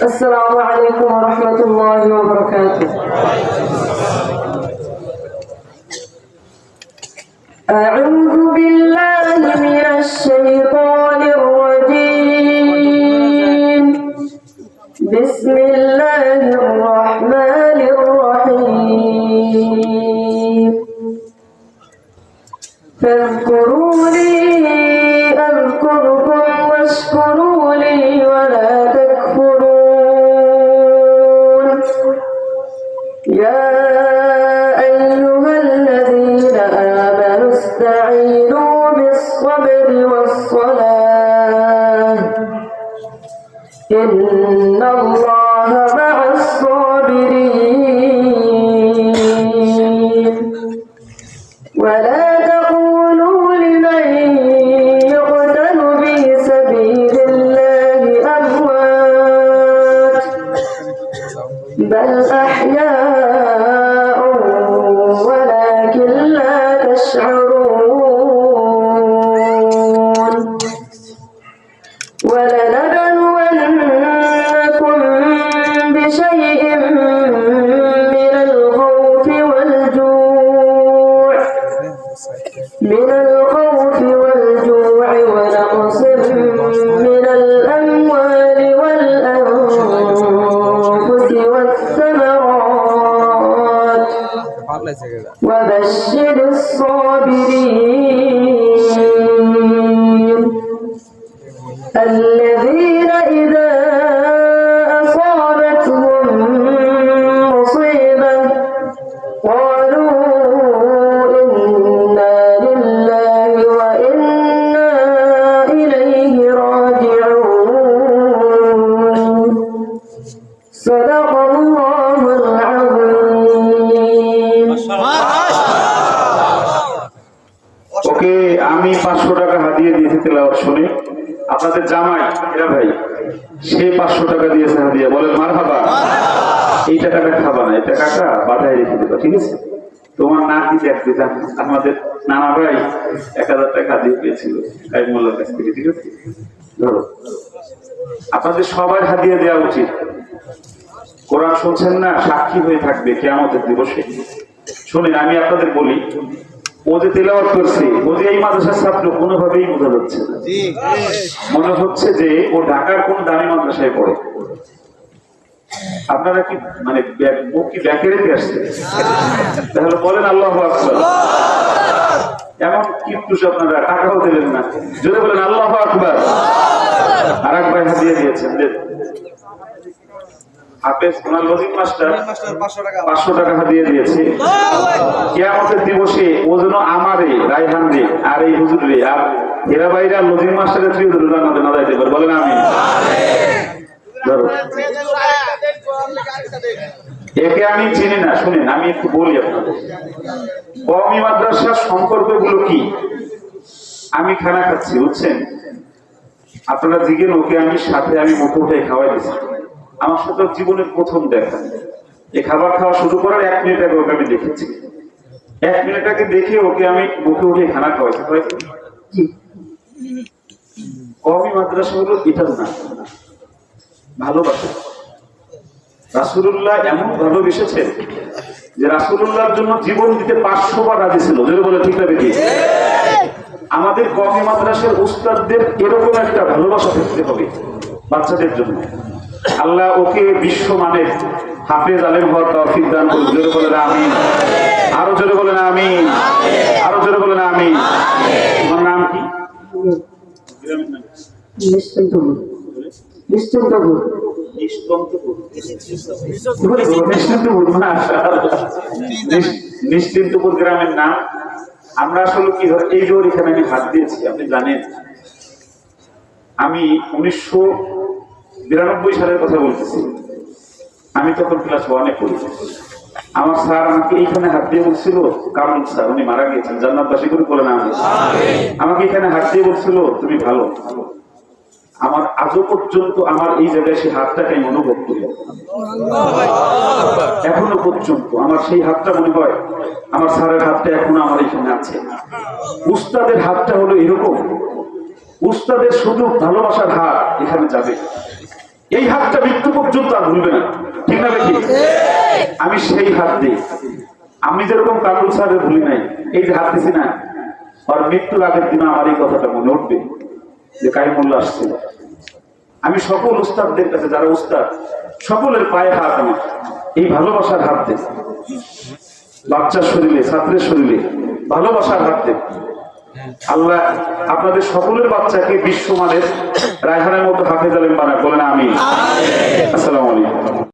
السلام عليكم ورحمة الله وبركاته. أعوذ بالله من الشيطان الرجيم. بسم الله الرحمن الرحيم. فاذكروني أذكركم واشكروا لي ولا تكفرون. يا أيها الذين آمنوا استعينوا بالصبر والصلاة إن الله مع الصابرين. ولا تقولوا لمن يقتل في سبيل الله أموات بل أحياء ولكن لا تشعرون. ولنبلونكم بشيء من الخوف والجوع ونقص من الأموال والأنفس والثمرات وبشر الصابرين الذين إذا أصابتهم مصيبة قالوا إنا لله وإنا إليه راجعون. صدق الله العظيم. ওকে, আমি 500 টাকা হাদিয়া দিয়েছি তেলাওয়াত শুনে। আপনাদের জামাই এরা ভাই সে 500 টাকা দিয়েছে হাদিয়া। বলেন মারহাবা। এই টাকাটা খাবা না, এই টাকাটা বাধায় রেখে দেবা, ঠিক আছে? তোমার নাতি দেখতে যান, আমাদের নানা ভাই 1000 টাকা দিয়ে পেয়েছিল কাইমুল্লার কাছ থেকে, ঠিক আছে? ধরো, আপনাদের সবার হাদিয়া দেওয়া উচিত। কোরআন শুনছেন না, সাক্ষী হয়ে থাকবে কিয়ামতের দিবসে। শুনেন, আমি আপনাদের বলি, ও যে তেলাওয়াত করছে, ও যে এই মাদ্রাসার ছাত্র, কোনোভাবেই বোঝা যাচ্ছে না। মনে হচ্ছে যে ও ঢাকার কোন দামি মাদ্রাসায় পড়ে। আপনারা কি মানে ও কি ব্যাকে রেখে আসছে? তাহলে বলেন আল্লাহু আকবার। এমন কিন্তু আপনারা টাকাও দিলেন না, যদি বলেন আল্লাহু আকবার। আর এক ভাই হাদিয়া দিয়েছেন, হাফেজ ওনার লজিক মাস্টার 500 টাকা হাদিয়া দিয়েছে। কিয়ামতের দিবসে ও যেন আমারে, রায়হান রে, আর এই হুজুর রে, আর এরা বাইরা লজিক মাস্টারের থ্রি হুজুর জান্নাতে না যাইতে পারে। বলেন আমিন। ধরো, একে আমি চিনি না। শুনেন, আমি একটু বলি আপনাদের, কওমি মাদ্রাসার সম্পর্কগুলো কি। আমি খানা খাচ্ছি, বুঝছেন? আপনারা জিজ্ঞেন, ওকে আমি সাথে আমি মুখে উঠে খাওয়াই দিচ্ছি। আমার সাথে জীবনের প্রথম দেখা। এই খাবার খাওয়া শুরু করার 1 মিনিট আগে ওকে আমি দেখেছি। 1 মিনিট আগে দেখে ওকে আমি মুখে উঠে খানা খাওয়াইছি। কওমি মাদ্রাসা হলো এটার না, ভালোবাসা। রাসূলুল্লাহ এমন ভালোবেসেছেন যে রাসূলুল্লাহর জন্য জীবন দিতে 500 বার রাজি ছিল। যদি বলে ঠিক না বেশি? আমাদের কওমি মাদ্রাসার উস্তাদদের এরকম একটা ভালোবাসা থাকতে হবে বাচ্চাদের জন্য। আল্লাহ ওকে বিশ্বমানের হাফেজ আলেম হওয়ার তৌফিক দান করুন। জোরে বলেন আমিন। আরো জোরে বলেন আমিন। আরো জোরে বলেন আমিন। তোমার নাম কি? নিশ্চিন্তপুর গ্রামের নাম। আমরা আসলে কি এই যে এখানে আমি হাত দিয়েছি, আপনি জানেন আমি 1992 সালের কথা বলতেছি। আমি তখন ক্লাস 1-এ পড়ি। আমার স্যার আমাকে এইখানে হাত দিয়ে বলছিল, কামরুল স্যার, উনি মারা গিয়েছেন, জান্নাতবাসী করে বলেন আমিন। আমাকে এখানে হাত দিয়ে বলছিল, তুমি ভালো। আমার আজও পর্যন্ত আমার এই জায়গায় সেই হাতটাকে আমি অনুভব করি। এখনো পর্যন্ত আমার সেই হাতটা মনে হয় আমার স্যারের হাতটা এখনো আমার এখানে আছে। উস্তাদের হাতটা হলো এরকম, উস্তাদের শুধু ভালোবাসার হাত এখানে যাবে। এই হাতটা মৃত্যু পর্যন্ত আর ভুলবে না, ঠিক না বেশি? আমি সেই হাত দিই, আমি যেরকম কামরুল সাহেবের ভুলি নাই, এই যে হাত দিছি না, আর মৃত্যুর আগের দিন আমার এই কথাটা মনে উঠবে যে কাইমুল্লাহ আসছিল। আমি সকল উস্তাদদের কাছে, যারা উস্তাদ সকলের পায়ে হাত, আমার এই ভালোবাসার হাত দেয়, বাচ্চার শরীরে, ছাত্রের শরীরে ভালোবাসার হাত দেয়। আল্লাহ আপনাদের সকলের বাচ্চাকে বিশ্বমানের রায়হানের মতো হাফেজ আলেম বানায়, বলেন আমিন। আসসালামু আলাইকুম।